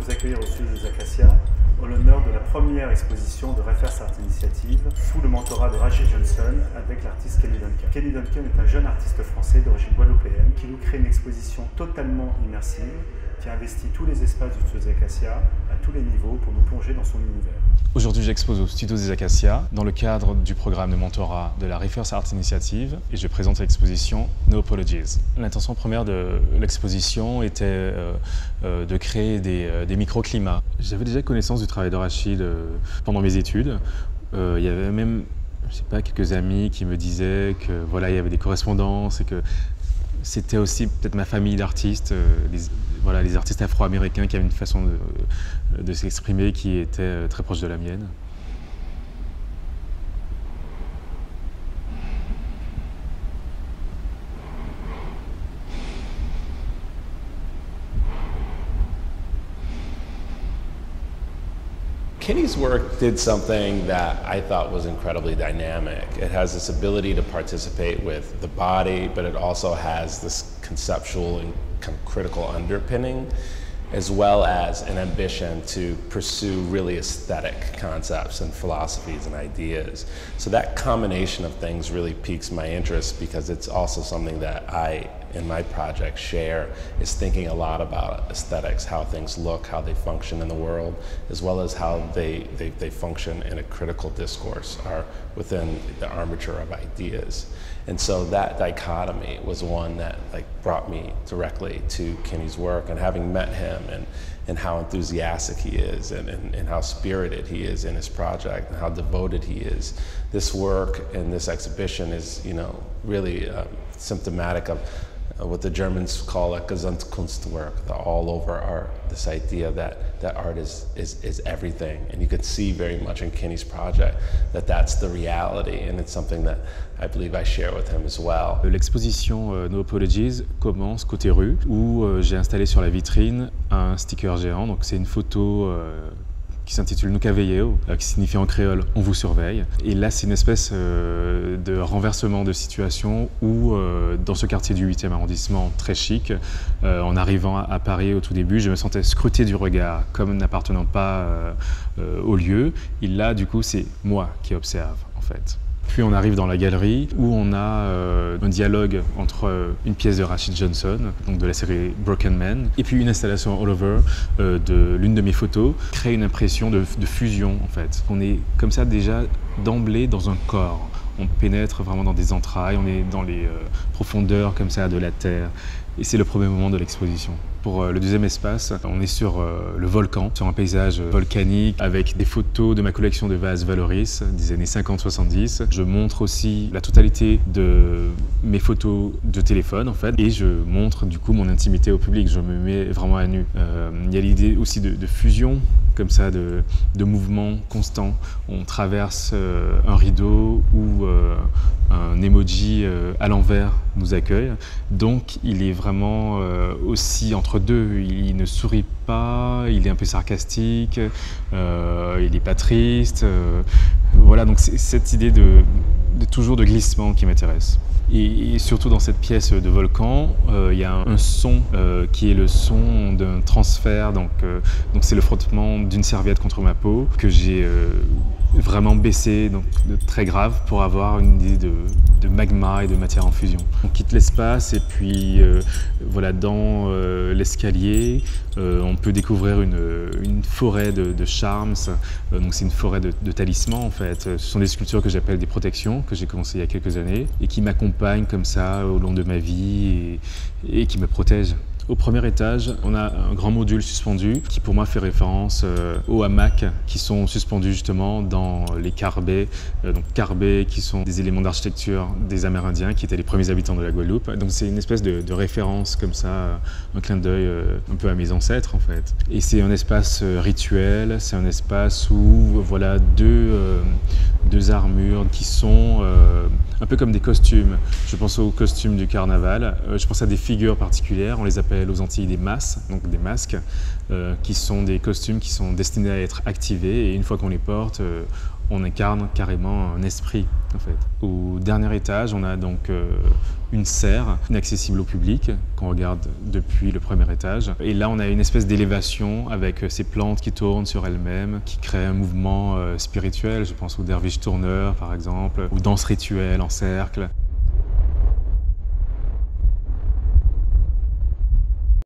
vous accueillir au Studio des Acacias en l'honneur de la première exposition de Reverse Art Initiative sous le mentorat de Rachid Johnson avec l'artiste Kenny Duncan. Kenny Duncan est un jeune artiste français d'origine guadeloupéenne qui nous crée une exposition totalement immersive qui investit tous les espaces du Studio des Acacias à tous les niveaux pour nous plonger dans son univers. Aujourd'hui, j'expose au Studio des Acacias dans le cadre du programme de mentorat de la Reverse Art Initiative et je présente l'exposition No Apologies. L'intention première de l'exposition était de créer des microclimats. J'avais déjà connaissance du travail de Rachid pendant mes études. Il y avait même, je sais pas, quelques amis qui me disaient que voilà, il y avait des correspondances et que c'était aussi peut-être ma famille d'artistes, les artistes afro-américains qui avaient une façon de s'exprimer qui était très proche de la mienne. Kenny's work did something that I thought was incredibly dynamic. It has this ability to participate with the body, but it also has this conceptual and kind of critical underpinning, as well as an ambition to pursue really aesthetic concepts and philosophies and ideas. So that combination of things really piques my interest because it's also something that I, in my project, share, is thinking a lot about aesthetics, how things look, how they function in the world, as well as how they function in a critical discourse or within the armature of ideas. And so that dichotomy was one that brought me directly to Kenny's work, and having met him and how enthusiastic he is and how spirited he is in his project and how devoted he is. This work and this exhibition is, really symptomatic of what the Germans call a Gesamtkunstwerk, the all-over art, this idea that art is everything. And you could see very much in Kenny's project that that's the reality, and it's something that I believe I share with him as well. L'exposition No Apologies commence côté rue, où j'ai installé sur la vitrine un sticker géant. Donc c'est une photo qui s'intitule Nuka Veyeo, qui signifie en créole « on vous surveille ». Et là, c'est une espèce de renversement de situation où, dans ce quartier du 8e arrondissement très chic, en arrivant à Paris au tout début, je me sentais scruté du regard, comme n'appartenant pas au lieu. Et là, du coup, c'est moi qui observe, en fait. Puis on arrive dans la galerie où on a un dialogue entre une pièce de Rachid Johnson, donc de la série Broken Man, et puis une installation all over de l'une de mes photos, crée une impression de fusion en fait. On est comme ça déjà d'emblée dans un corps. On pénètre vraiment dans des entrailles, on est dans les profondeurs comme ça de la terre. Et c'est le premier moment de l'exposition. Pour le deuxième espace, on est sur le volcan, sur un paysage volcanique avec des photos de ma collection de vases Valoris des années 50-70. Je montre aussi la totalité de mes photos de téléphone en fait, et je montre du coup mon intimité au public. Je me mets vraiment à nu. Il y a l'idée aussi de fusion, comme ça, de mouvement constant. On traverse un rideau où un emoji à l'envers nous accueille. Donc il est vraiment aussi entre deux. Il ne sourit pas, il est un peu sarcastique, il n'est pas triste. Voilà, donc c'est cette idée toujours de glissement qui m'intéresse. Et surtout dans cette pièce de volcan, il y a un son qui est le son d'un transfert. Donc c'est le frottement d'une serviette contre ma peau que j'ai vraiment baissé, donc de très grave, pour avoir une idée de magma et de matière en fusion. On quitte l'espace et puis voilà, dans l'escalier, on peut découvrir une forêt de charms. Donc c'est une forêt de talismans en fait. Ce sont des sculptures que j'appelle des protections, que j'ai commencé il y a quelques années et qui m'accompagnent comme ça au long de ma vie et qui me protègent. Au premier étage, on a un grand module suspendu qui pour moi fait référence aux hamacs qui sont suspendus justement dans les carbets. Donc carbets qui sont des éléments d'architecture des Amérindiens qui étaient les premiers habitants de la Guadeloupe. Donc c'est une espèce de référence comme ça, un clin d'œil un peu à mes ancêtres en fait. Et c'est un espace rituel, c'est un espace où voilà deux armures qui sont un peu comme des costumes. Je pense aux costumes du carnaval, je pense à des figures particulières, on les appelle aux Antilles des masses, donc des masques, qui sont des costumes qui sont destinés à être activés et une fois qu'on les porte, on incarne carrément un esprit en fait. Au dernier étage, on a donc une serre inaccessible au public qu'on regarde depuis le premier étage. Et là, on a une espèce d'élévation avec ces plantes qui tournent sur elles-mêmes, qui créent un mouvement spirituel. Je pense au derviche tourneur par exemple, ou danse rituelle en cercle.